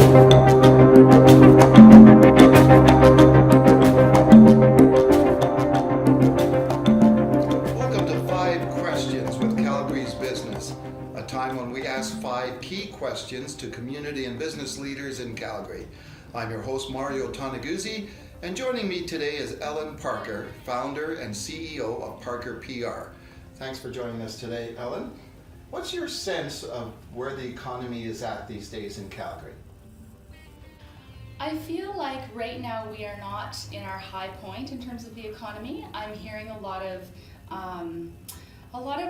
Welcome to 5 Questions with Calgary's Business, a time when we ask 5 key questions to community and business leaders in Calgary. I'm your host, Mario Tonaguzzi, and joining me today is Ellen Parker, founder and CEO of Parker PR. Thanks for joining us today, Ellen. What's your sense of where the economy is at these days in Calgary? I feel like right now we are not in our high point in terms of the economy. I'm hearing a lot of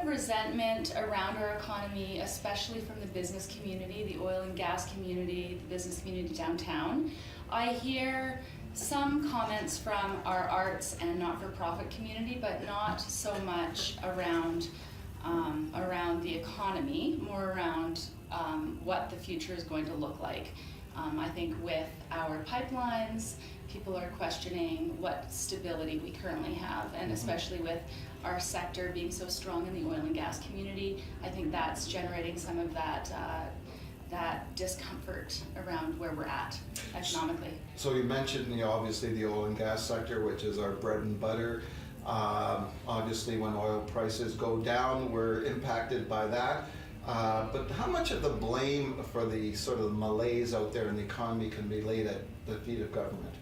resentment around our economy, especially from the business community, the oil and gas community, the business community downtown. I hear some comments from our arts and not-for-profit community, but not so much around the economy, more around what the future is going to look like. I think with our pipelines, people are questioning what stability we currently have, and especially with our sector being so strong in the oil and gas community, I think that's generating some of that discomfort around where we're at economically. So you mentioned, obviously the oil and gas sector, which is our bread and butter. Obviously, when oil prices go down, we're impacted by that. But how much of the blame for the sort of malaise out there in the economy can be laid at the feet of government?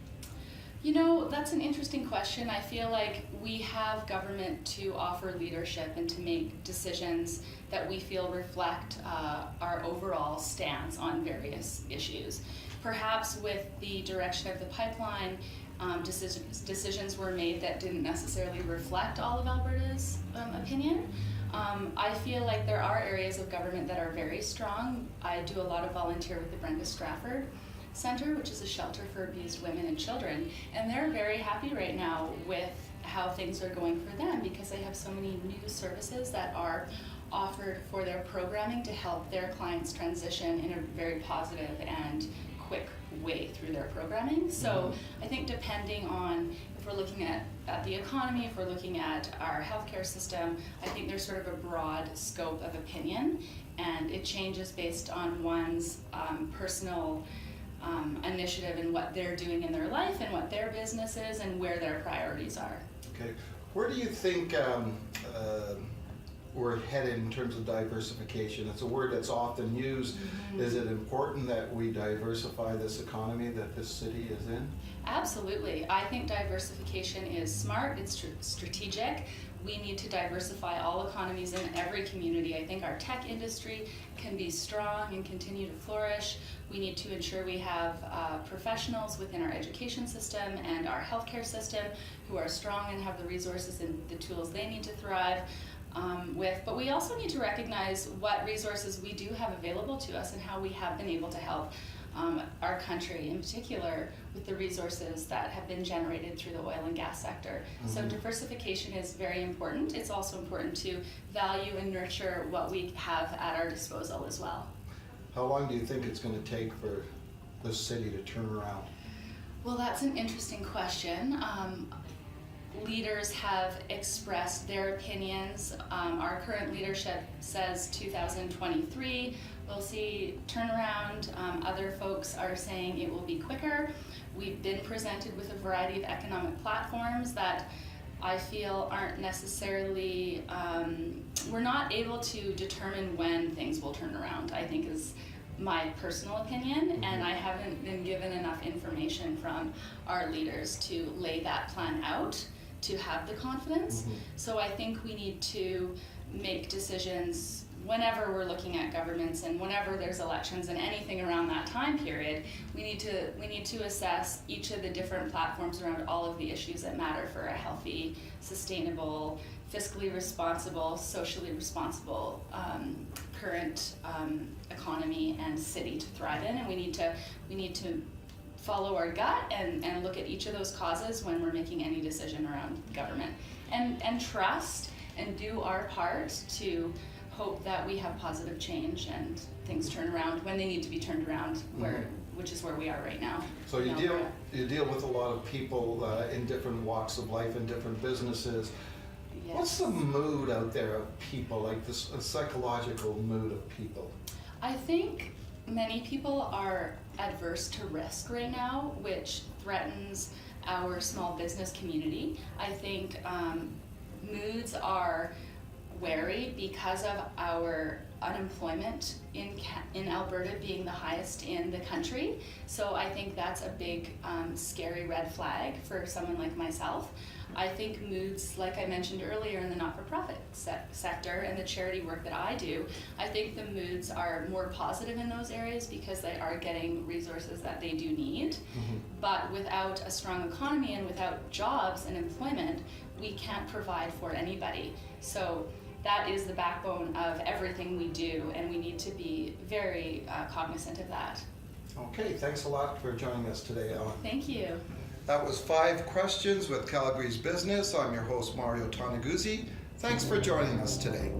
You know, that's an interesting question. I feel like we have government to offer leadership and to make decisions that we feel reflect our overall stance on various issues. Perhaps with the direction of the pipeline, decisions were made that didn't necessarily reflect all of Alberta's opinion. I feel like there are areas of government that are very strong. I do a lot of volunteer with the Brenda Strafford Center, which is a shelter for abused women and children, and they're very happy right now with how things are going for them because they have so many new services that are offered for their programming to help their clients transition in a very positive and quick way through their programming. So I think depending on if we're looking at the economy, if we're looking at our healthcare system, I think there's sort of a broad scope of opinion, and it changes based on one's personal initiative and what they're doing in their life and what their business is and where their priorities are. Okay, where do you think we're headed in terms of diversification? It's a word that's often used. Is it important that we diversify this economy that this city is in? Absolutely. I think diversification is smart, it's strategic. We need to diversify all economies in every community. I think our tech industry can be strong and continue to flourish. We need to ensure we have professionals within our education system and our healthcare system who are strong and have the resources and the tools they need to thrive. But we also need to recognize what resources we do have available to us and how we have been able to help our country in particular with the resources that have been generated through the oil and gas sector. So diversification is very important. It's also important to value and nurture what we have at our disposal as well. How long do you think it's going to take for this city to turn around? Well, that's an interesting question. Leaders have expressed their opinions. Our current leadership says 2023 we'll see turnaround. Other folks are saying it will be quicker. We've been presented with a variety of economic platforms that I feel aren't necessarily, we're not able to determine when things will turn around, I think is my personal opinion, and I haven't been given enough information from our leaders to lay that plan out to have the confidence. So I think we need to make decisions whenever we're looking at governments and whenever there's elections and anything around that time period. We need to assess each of the different platforms around all of the issues that matter for a healthy, sustainable, fiscally responsible, socially responsible current economy and city to thrive in, and we need to follow our gut and look at each of those causes when we're making any decision around government, and trust and do our part to hope that we have positive change and things turn around when they need to be turned around, which is where we are right now. So you deal with a lot of people in different walks of life and different businesses. Yes. What's the mood out there of people, like this psychological mood of people? I think many people are adverse to risk right now, which threatens our small business community. I think moods are wary because of our unemployment in Alberta being the highest in the country. So I think that's a big scary red flag for someone like myself. I think moods, like I mentioned earlier, in the not-for-profit sector and the charity work that I do, I think the moods are more positive in those areas because they are getting resources that they do need. Mm-hmm. But without a strong economy and without jobs and employment, we can't provide for anybody. So that is the backbone of everything we do, and we need to be very cognizant of that. Okay, thanks a lot for joining us today, Ellen. Thank you. That was 5 Questions with Calgary's Business. I'm your host, Mario Toneguzzi. Thanks for joining us today.